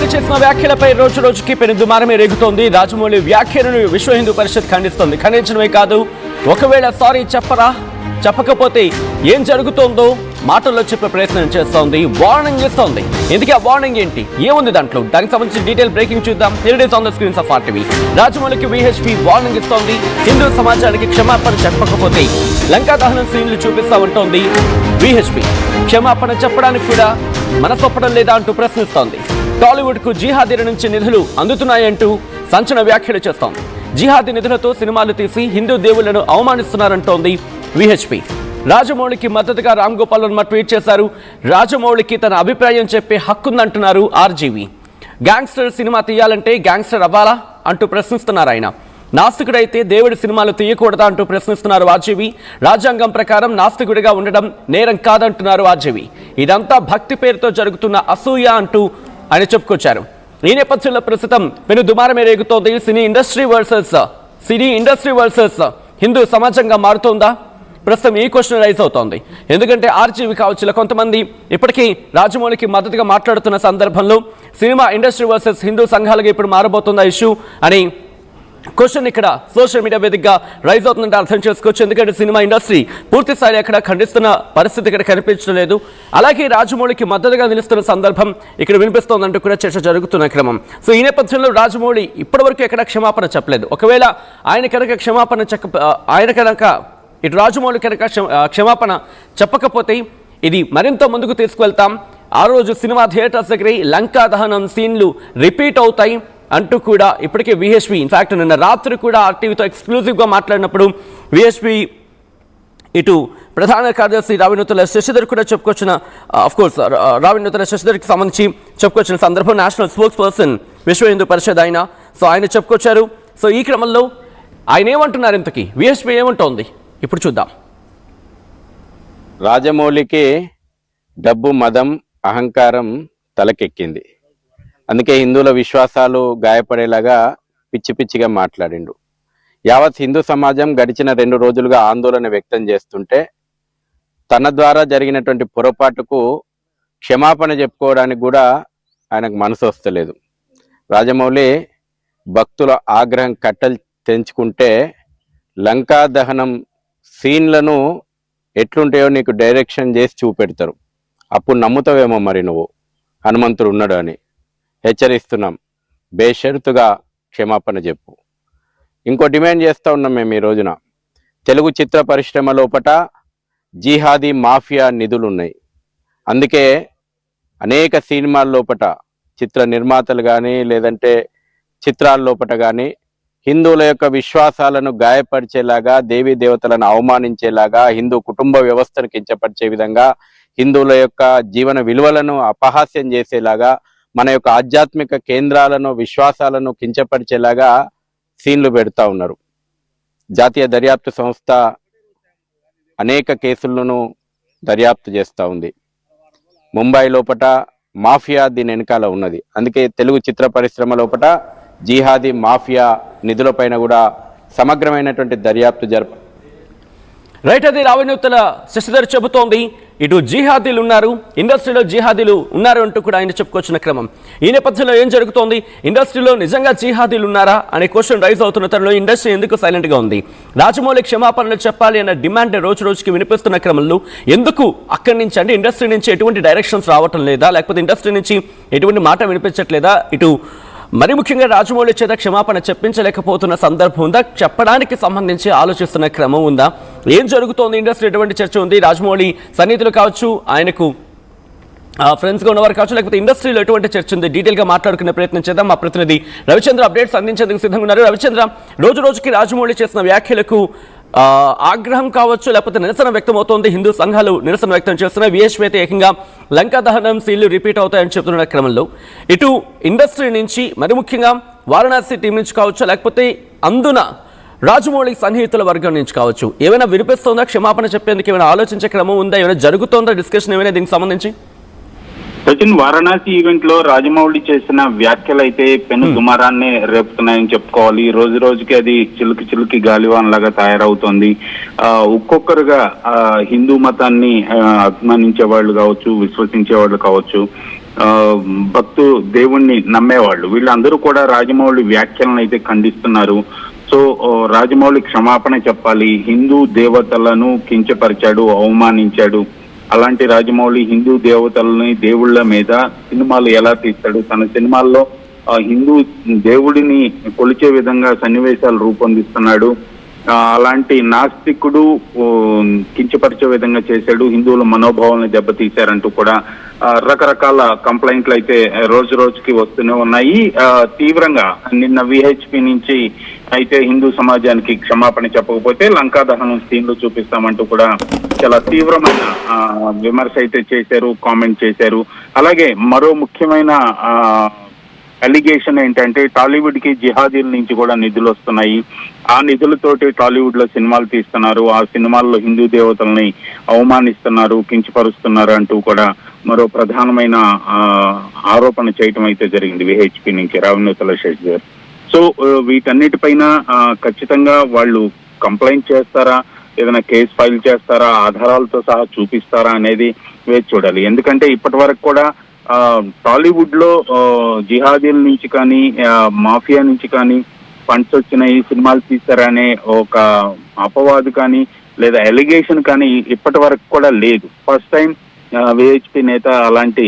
చేసిన వ్యాఖ్యలపై రోజు రోజుకి పెను దుమారమే రేగుతోంది. రాజమౌళి వ్యాఖ్యలను విశ్వ హిందూ పరిషత్ ఖండిస్తోంది. ఖండించడమే కాదు, ఒకవేళ సారీ చెప్పకపోతే ఏం జరుగుతోందో మాటల్లో చెప్పే ప్రయత్నం చేస్తోంది, వార్నింగ్ ఇస్తోంది. ఇందుకే ఆ వార్నింగ్ ఏంటి, ఏముంది దాంట్లో, దానికి సంబంధించి డీటెయిల్ బ్రేకింగ్ చూద్దాం. Here it is on the screens of RTV. రాజమౌళికి VHP warning ఇస్తోంది. హిందూ సమాజానికి క్షమాపణ చెప్పకపోతే లంకా దహనం సీన్లు చూపిస్తా ఉంటోంది VHP. క్షమాపణ చెప్పడానికి కూడా మనసొప్పడం లేదా అంటూ ప్రశ్నిస్తోంది. టాలీవుడ్ కు జిహాదీల నుంచి నిధులు అందుతున్నాయంటూ సంచలన వ్యాఖ్యలు చేస్తోంది. జిహాదీ నిధులతో సినిమాలు తీసి హిందూ దేవుళ్లను అవమానిస్తున్నారంటోంది VHP. రాజమౌళికి మద్దతుగా రామ్ గోపాల్ వర్మ ట్వీట్ చేశారు. రాజమౌళికి తన అభిప్రాయం చెప్పే హక్కుందంటున్నారు RGV. గ్యాంగ్స్టర్ సినిమా తీయాలంటే గ్యాంగ్స్టర్ అవ్వాలా అంటూ ప్రశ్నిస్తున్నారు ఆయన. నాస్తికుడైతే దేవుడి సినిమాలు తీయకూడదా అంటూ ప్రశ్నిస్తున్నారు RGV. రాజ్యాంగం ప్రకారం నాస్తికుడిగా ఉండడం నేరం కాదంటున్నారు RGV. ఇదంతా భక్తి పేరుతో జరుగుతున్న అసూయ అంటూ ఆయన చెప్పుకొచ్చారు. ఈ నేపథ్యంలో ప్రస్తుతం పెను దుమారమే రేగుతోంది. సినీ ఇండస్ట్రీ వర్సెస్ హిందూ సమాజంగా మారుతోందా? ప్రస్తుతం ఈ క్వశ్చన్ రైజ్ అవుతోంది. ఎందుకంటే RGV కావచ్చు, కొంతమంది ఇప్పటికీ రాజమౌళికి మద్దతుగా మాట్లాడుతున్న సందర్భంలో సినిమా ఇండస్ట్రీ వర్సెస్ హిందూ సంఘాలుగా ఇప్పుడు మారబోతుందా ఇష్యూ అని క్వశ్చన్ ఇక్కడ సోషల్ మీడియా వేదికగా రైజ్ అవుతుందంటే అర్థం చేసుకోవచ్చు. ఎందుకంటే సినిమా ఇండస్ట్రీ పూర్తి స్థాయి అక్కడ ఖండిస్తున్న పరిస్థితి ఇక్కడ కనిపించడం లేదు. అలాగే రాజమౌళికి మద్దతుగా నిలుస్తున్న సందర్భం ఇక్కడ వినిపిస్తోందంటూ కూడా చర్చ జరుగుతున్న క్రమం. సో ఈ నేపథ్యంలో రాజమౌళి ఇప్పటివరకు ఎక్కడ క్షమాపణ చెప్పలేదు. ఒకవేళ ఆయన కనుక ఇటు రాజమౌళి కనుక క్షమాపణ చెప్పకపోతే ఇది మరింత ముందుకు తీసుకువెళ్తాం. ఆ రోజు సినిమా థియేటర్స్ దగ్గర లంకా దహనం సీన్లు రిపీట్ అవుతాయి అంటూ కూడా ఇప్పటికే VHP ఇన్ఫాక్ట్ నిన్న రాత్రి కూడా RTVతో ఎక్స్క్లూజివ్గా మాట్లాడినప్పుడు VHP ఇటు ప్రధాన కార్యదర్శి రావినూతల శశిధర్ కూడా చెప్పుకొచ్చిన అఫ్కోర్స్ రావినూతల శశిధర్కి సంబంధించి చెప్పుకొచ్చిన సందర్భం నేషనల్ స్పోక్స్ పర్సన్ విశ్వ హిందూ పరిషత్ ఆయన చెప్పుకొచ్చారు. సో ఈ క్రమంలో ఆయన ఏమంటున్నారు, ఇంతకీ VHP ఏమంటోంది ఇప్పుడు చూద్దాం. రాజమౌళికి డబ్బు, మదం, అహంకారం తలకెక్కింది. అందుకే హిందువుల విశ్వాసాలు గాయపడేలాగా పిచ్చి పిచ్చిగా మాట్లాడిండు. యావత్ హిందూ సమాజం గడిచిన 2 రోజులుగా ఆందోళన వ్యక్తం చేస్తుంటే తన ద్వారా జరిగినటువంటి పొరపాటుకు క్షమాపణ చెప్పుకోవడానికి కూడా ఆయనకు మనసు వస్తలేదు. రాజమౌళి భక్తుల ఆగ్రహం కట్టలు తెంచుకుంటే లంకా దహనం సీన్లను ఎట్లుంటాయో నీకు డైరెక్షన్ చేసి చూపెడతారు. అప్పుడు నమ్ముతావేమో మరి నువ్వు హనుమంతుడు ఉన్నాడు అని. హెచ్చరిస్తున్నాం, బేషరతుగా క్షమాపణ చెప్పు. ఇంకో డిమాండ్ చేస్తూ ఉన్నాం మేము ఈ రోజున. తెలుగు చిత్ర పరిశ్రమ లోపట జిహాదీ మాఫియా నిధులు ఉన్నాయి. అందుకే అనేక సినిమాల లోపట చిత్ర నిర్మాతలు కానీ లేదంటే చిత్రాల లోపట కానీ హిందువుల యొక్క విశ్వాసాలను గాయపరిచేలాగా, దేవీ దేవతలను అవమానించేలాగా, హిందూ కుటుంబ వ్యవస్థను కించపరిచే విధంగా, హిందువుల యొక్క జీవన విలువలను అపహాస్యం చేసేలాగా, మన యొక్క ఆధ్యాత్మిక కేంద్రాలను, విశ్వాసాలను కించపరిచేలాగా సీన్లు పెడతా ఉన్నారు. జాతీయ దర్యాప్తు సంస్థ అనేక కేసులను దర్యాప్తు చేస్తూ ఉంది. ముంబై లోపట మాఫియా దీని వెనకాల ఉన్నది. అందుకే తెలుగు చిత్ర పరిశ్రమ లోపట జిహాదీ మాఫియా నిధులపైన కూడా సమగ్రమైనటువంటి దర్యాప్తు రైట్. అది రావినూతల శశిధర్ చెబుతోంది. ఇటు జిహాదీలు ఉన్నారు, ఇండస్ట్రీలో జిహాదీలు ఉన్నారు అంటూ కూడా ఆయన చెప్పుకొచ్చిన క్రమం. ఈ నేపథ్యంలో ఏం జరుగుతోంది, ఇండస్ట్రీలో నిజంగా జిహాదీలు ఉన్నారా అనే క్వశ్చన్ రైజ్ అవుతున్న తరుణంలో ఇండస్ట్రీ ఎందుకు సైలెంట్గా ఉంది? రాజమౌళి క్షమాపణలు చెప్పాలి అన్న డిమాండ్ రోజు రోజుకి వినిపిస్తున్న క్రమంలో ఎందుకు అక్కడి నుంచి అంటే ఇండస్ట్రీ నుంచి ఎటువంటి డైరెక్షన్స్ రావటం లేదా, లేకపోతే ఇండస్ట్రీ నుంచి ఎటువంటి మాట వినిపించట్లేదా? ఇటు మరి ముఖ్యంగా రాజమౌళి చేత క్షమాపణ చెప్పించలేకపోతున్న సందర్భం ఉందా? చెప్పడానికి సంబంధించి ఆలోచిస్తున్న క్రమం ఉందా? ఏం జరుగుతోంది ఇండస్ట్రీ, ఎటువంటి చర్చ ఉంది? రాజమౌళి సన్నిహితులు కావచ్చు, ఆయనకు ఫ్రెండ్స్గా ఉన్నవారు కావచ్చు, లేకపోతే ఇండస్ట్రీలో ఎటువంటి చర్చ ఉంది? డీటెయిల్గా మాట్లాడుకునే ప్రయత్నం చేద్దాం. మా ప్రతినిధి రవిచంద్ర అప్డేట్స్ అందించేందుకు సిద్ధంగా ఉన్నారు. రవిచంద్ర, రోజు రోజుకి రాజమౌళి చేసిన వ్యాఖ్యలకు ఆగ్రహం కావచ్చు, లేకపోతే నిరసన వ్యక్తం అవుతోంది. హిందూ సంఘాలు నిరసన వ్యక్తం చేస్తున్నాయి. VHP అయితే ఏకంగా లంకా దహనం సీన్లు రిపీట్ అవుతాయని చెప్తున్న క్రమంలో ఇటు ఇండస్ట్రీ నుంచి మరి ముఖ్యంగా వారణాసి టీం నుంచి కావచ్చు, లేకపోతే అందున రాజమౌళి సన్నిహితుల వర్గం నుంచి కావచ్చు, ఏమైనా వినిపిస్తోందా? క్షమాపణ చెప్పేందుకు ఏమైనా ఆలోచించే క్రమం ఉందా? ఏమైనా జరుగుతోందా డిస్కషన్ ఏమైనా దీనికి సంబంధించి? సచిన్, వారణాసి ఈవెంట్ లో రాజమౌళి చేసిన వ్యాఖ్యలు అయితే పెను దుమారాన్ని రేపుతున్నాయని చెప్పుకోవాలి. రోజు రోజుకి అది చిలుకి గాలివాన్ లాగా తయారవుతోంది. ఒక్కొక్కరుగా హిందూ మతాన్ని అభిమానించే వాళ్ళు కావచ్చు, విశ్వసించే వాళ్ళు కావచ్చు, దేవుణ్ణి నమ్మేవాళ్ళు వీళ్ళందరూ కూడా రాజమౌళి వ్యాఖ్యలను అయితే ఖండిస్తున్నారు. సో రాజమౌళి క్షమాపణ చెప్పాలి, హిందూ దేవతలను కించపరిచాడు, అవమానించాడు. అలాంటి రాజమౌళి హిందూ దేవతలని దేవుళ్ళ మీద సినిమాలు ఎలా తీస్తాడు? తన సినిమాల్లో హిందూ దేవుడిని కొలిచే విధంగా సన్నివేశాలు రూపొందిస్తున్నాడు. అలాంటి నాస్తికుడు కించపరిచే విధంగా చేశాడు, హిందువుల మనోభావాలను దెబ్బతీశారంటూ కూడా రకరకాల కంప్లైంట్లు అయితే రోజు రోజుకి వస్తూనే ఉన్నాయి. తీవ్రంగా నిన్న విహెచ్పి నుంచి అయితే హిందూ సమాజానికి క్షమాపణ చెప్పకపోతే లంకా దహనం సీన్లు చూపిస్తామంటూ కూడా చాలా తీవ్రమైన విమర్శ అయితే చేశారు, కామెంట్ చేశారు. అలాగే మరో ముఖ్యమైన అలిగేషన్ ఏంటంటే టాలీవుడ్ కి జిహాదీల నుంచి కూడా నిధులు వస్తున్నాయి, ఆ నిధులతోటి టాలీవుడ్ లో సినిమాలు తీస్తున్నారు, ఆ సినిమాల్లో హిందూ దేవతల్ని అవమానిస్తున్నారు, కించపరుస్తున్నారు అంటూ కూడా మరో ప్రధానమైన ఆరోపణ చేయటం అయితే జరిగింది విహెచ్పి నుంచి రావణ్యుతల శశి గారు. సో వీటన్నిటిపైన ఖచ్చితంగా వాళ్ళు కంప్లైంట్ చేస్తారా, ఏదైనా కేసు ఫైల్ చేస్తారా, ఆధారాలతో సహా చూపిస్తారా అనేది వేచి చూడాలి. ఎందుకంటే ఇప్పటి వరకు కూడా టాలీవుడ్ లో జిహాదీల నుంచి కానీ మాఫియా నుంచి కానీ ఫండ్స్ వచ్చినాయి, సినిమాలు తీస్తారనే ఒక అపవాదు కానీ లేదా ఎలిగేషన్ కానీ ఇప్పటి వరకు కూడా లేదు. ఫస్ట్ టైం విహెచ్పి నేత అలాంటి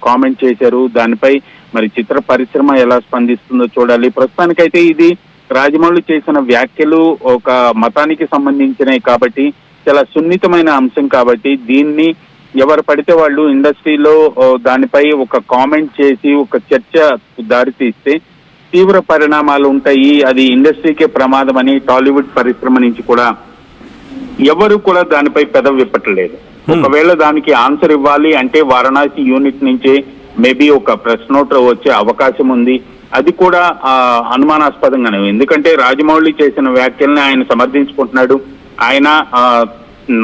కామెంట్ చేశారు. దానిపై మరి చిత్ర పరిశ్రమ ఎలా స్పందిస్తుందో చూడాలి. ప్రస్తుతానికైతే ఇది రాజమౌళి చేసిన వ్యాఖ్యలు ఒక మతానికి సంబంధించినవి కాబట్టి, చాలా సున్నితమైన అంశం కాబట్టి దీన్ని ఎవరు పడితే వాళ్ళు ఇండస్ట్రీలో దానిపై ఒక కామెంట్ చేసి ఒక చర్చ దారితీస్తే తీవ్ర పరిణామాలు ఉంటాయి, అది ఇండస్ట్రీకే ప్రమాదం అని టాలీవుడ్ పరిశ్రమ నుంచి కూడా ఎవరు కూడా దానిపై పెదవి విప్పట్లేదు. ఒకవేళ దానికి ఆన్సర్ ఇవ్వాలి అంటే వారణాసి యూనిట్ నుంచే మేబీ ఒక ప్రెస్ నోట్ వచ్చే అవకాశం ఉంది. అది కూడా అనుమానాస్పదంగానే, ఎందుకంటే రాజమౌళి చేసిన వ్యాఖ్యల్ని ఆయన సమర్థించుకుంటున్నాడు. ఆయన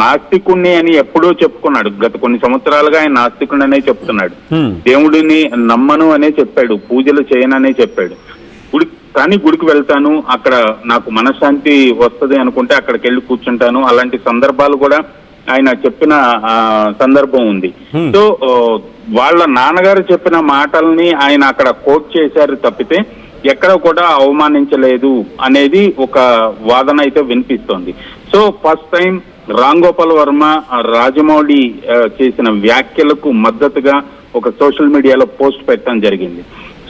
నాస్తికుణ్ణి అని ఎప్పుడూ చెప్పుకున్నాడు, గత కొన్ని సంవత్సరాలుగా ఆయన నాస్తికుణ్ణి అనే చెప్తున్నాడు, దేవుడిని నమ్మను అనే చెప్పాడు, పూజలు చేయననే చెప్పాడు. కానీ గుడికి వెళ్తాను, అక్కడ నాకు మనశ్శాంతి వస్తుంది అనుకుంటే అక్కడికి వెళ్ళి కూర్చుంటాను, అలాంటి సందర్భాలు కూడా ఆయన చెప్పిన సందర్భం ఉంది. సో వాళ్ళ నాన్నగారు చెప్పిన మాటల్ని ఆయన అక్కడ కోట్ చేశారు తప్పితే ఎక్కడ కూడా అవమానించలేదు అనేది ఒక వాదన అయితే వినిపిస్తోంది. So first time Ram Gopal Varma Rajamouli చేసిన వ్యాఖ్యలకు మద్దతుగా ఒక సోషల్ మీడియాలో పోస్ట్ పెట్టడం జరిగింది.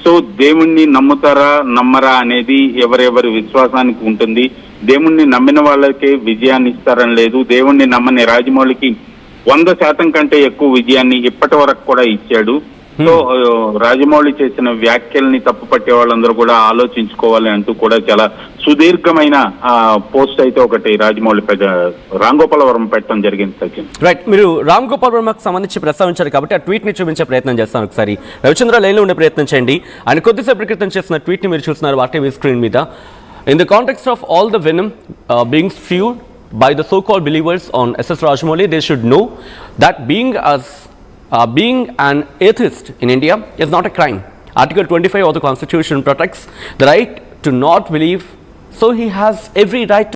సో దేవుణ్ణి నమ్ముతారా నమ్మరా అనేది ఎవరెవరి విశ్వాసానికి ఉంటుంది. దేవుణ్ణి నమ్మిన వాళ్ళకే విజయాన్ని ఇస్తారని లేదు. దేవుణ్ణి నమ్మని రాజమౌళికి 100% కంటే ఎక్కువ విజయాన్ని ఇప్పటి వరకు కూడా ఇచ్చాడు. సో రాజమౌళి చేసిన వ్యాఖ్యల్ని తప్పుపట్టే వాళ్ళందరూ కూడా ఆలోచించుకోవాలి అంటూ కూడా చాలా సుదీర్ఘమైన పోస్ట్ అయితే ఒకటి రాజమౌళి రామ్ గోపాల్ వర్మ పెట్టడం జరిగింది. సచిన్, రైట్, మీరు రామ్ గోపాల్ వర్మకు సంబంధించి ప్రస్తావించారు కాబట్టి ఆ ట్వీట్ ని చూపించే ప్రయత్నం చేస్తాను. ఒకసారి రవిచంద్ర లైన్లో ఉండే ప్రయత్నం చేయండి. ఆయన కొద్దిసేపటి క్రితం చేసిన ట్వీట్ ని మీరు చూస్తున్నారు వాటి స్క్రీన్ మీద. In the context of all the venom being spewed by the so-called believers on SS Rajamouli, they should know that being an atheist in India is not a crime. Article 25 of the Constitution protects the right to not believe, so he has every right to